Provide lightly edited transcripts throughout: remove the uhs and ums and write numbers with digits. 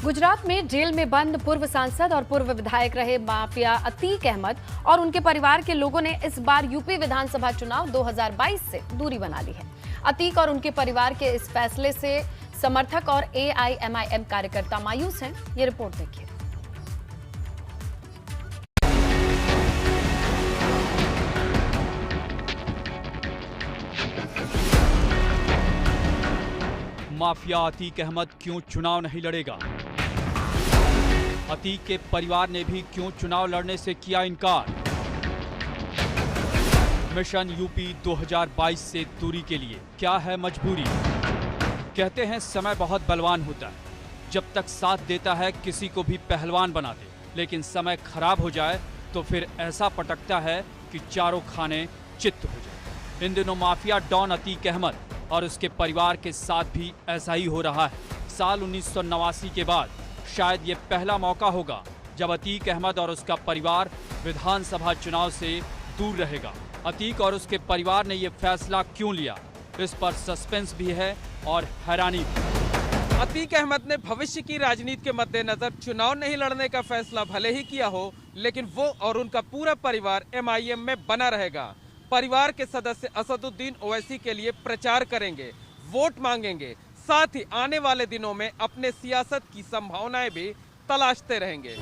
गुजरात में जेल में बंद पूर्व सांसद और पूर्व विधायक रहे माफिया अतीक अहमद और उनके परिवार के लोगों ने इस बार यूपी विधानसभा चुनाव 2022 से दूरी बना ली है। अतीक और उनके परिवार के इस फैसले से समर्थक और AIMIM कार्यकर्ता मायूस हैं। ये रिपोर्ट देखिए। माफिया अतीक अहमद क्यों चुनाव नहीं लड़ेगा? अतीक के परिवार ने भी क्यों चुनाव लड़ने से किया इनकार? मिशन यूपी 2022 से दूरी के लिए क्या है मजबूरी? कहते हैं समय बहुत बलवान होता है, जब तक साथ देता है किसी को भी पहलवान बना दे, लेकिन समय खराब हो जाए तो फिर ऐसा पटकता है कि चारों खाने चित्त हो जाए। इन दिनों माफिया डॉन अतीक अहमद और उसके परिवार के साथ भी ऐसा ही हो रहा है। साल 1989 के बाद शायद ये पहला मौका होगा जब अतीक अहमद और उसका परिवार विधानसभा चुनाव से दूर रहेगा। अतीक और उसके परिवार ने ये फैसला क्यों लिया, इस पर सस्पेंस भी है और हैरानी भी। अतीक अहमद ने भविष्य की राजनीति के मद्देनजर चुनाव नहीं लड़ने का फैसला भले ही किया हो, लेकिन वो और उनका पूरा परिवार MIM में बना रहेगा। परिवार के सदस्य असदुद्दीन ओवैसी के लिए प्रचार करेंगे, वोट मांगेंगे, साथ ही आने वाले दिनों में अपने सियासत की संभावनाएं भी तलाशते रहेंगे।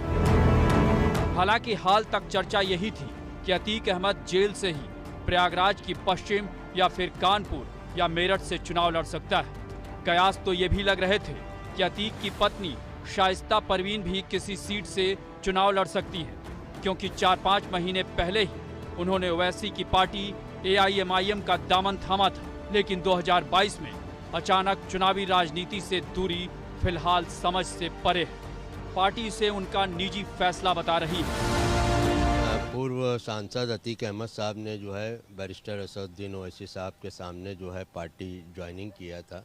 हालांकि हाल तक चर्चा यही थी कि अतीक अहमद जेल से ही प्रयागराज की पश्चिम या फिर कानपुर या मेरठ से चुनाव लड़ सकता है। कयास तो ये भी लग रहे थे कि अतीक की पत्नी शाइस्ता परवीन भी किसी सीट से चुनाव लड़ सकती है, क्योंकि 4-5 महीने पहले ही उन्होंने ओवैसी की पार्टी AIMIM का दामन थामा था। लेकिन 2022 में अचानक चुनावी राजनीति से दूरी फिलहाल समझ से परे है। पार्टी से उनका निजी फैसला बता रही है। पूर्व सांसद अतीक अहमद साहब ने जो है बैरिस्टर असदुद्दीन ओवैसी साहब के सामने जो है पार्टी ज्वाइनिंग किया था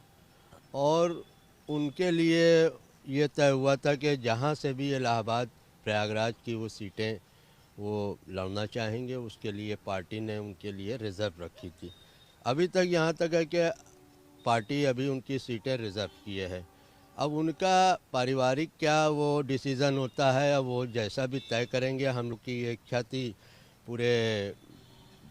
और उनके लिए ये तय हुआ था कि जहाँ से भी इलाहाबाद प्रयागराज की वो सीटें वो लड़ना चाहेंगे, उसके लिए पार्टी ने उनके लिए रिज़र्व रखी थी। अभी तक यहाँ तक है कि पार्टी अभी उनकी सीटें रिज़र्व किए है। अब उनका पारिवारिक क्या वो डिसीज़न होता है, अब वो जैसा भी तय करेंगे। हम लोग की इच्छा थी पूरे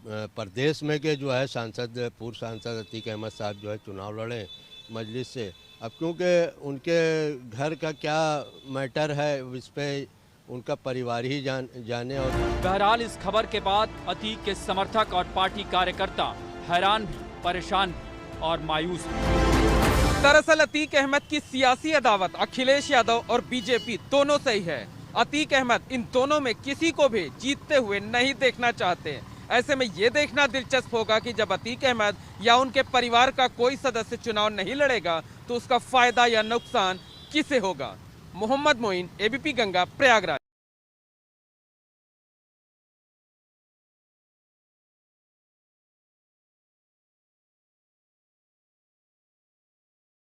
प्रदेश में के जो है सांसद पूर्व सांसद अतीक अहमद साहब जो है चुनाव लड़ें मजलिस से। अब क्योंकि उनके घर का क्या मैटर है इस पर उनका परिवार ही जाने। और बहरहाल इस खबर के बाद अतीक के समर्थक और पार्टी कार्यकर्ता हैरान भी, परेशान भी और मायूस भी। दरअसल अतीक अहमद की सियासी अदावत अखिलेश यादव और BJP दोनों से ही है। अतीक अहमद इन दोनों में किसी को भी जीतते हुए नहीं देखना चाहते। ऐसे में ये देखना दिलचस्प होगा कि जब अतीक अहमद या उनके परिवार का कोई सदस्य चुनाव नहीं लड़ेगा तो उसका फायदा या नुकसान किसे होगा। मोहम्मद मोइन, ABP गंगा, प्रयागराज।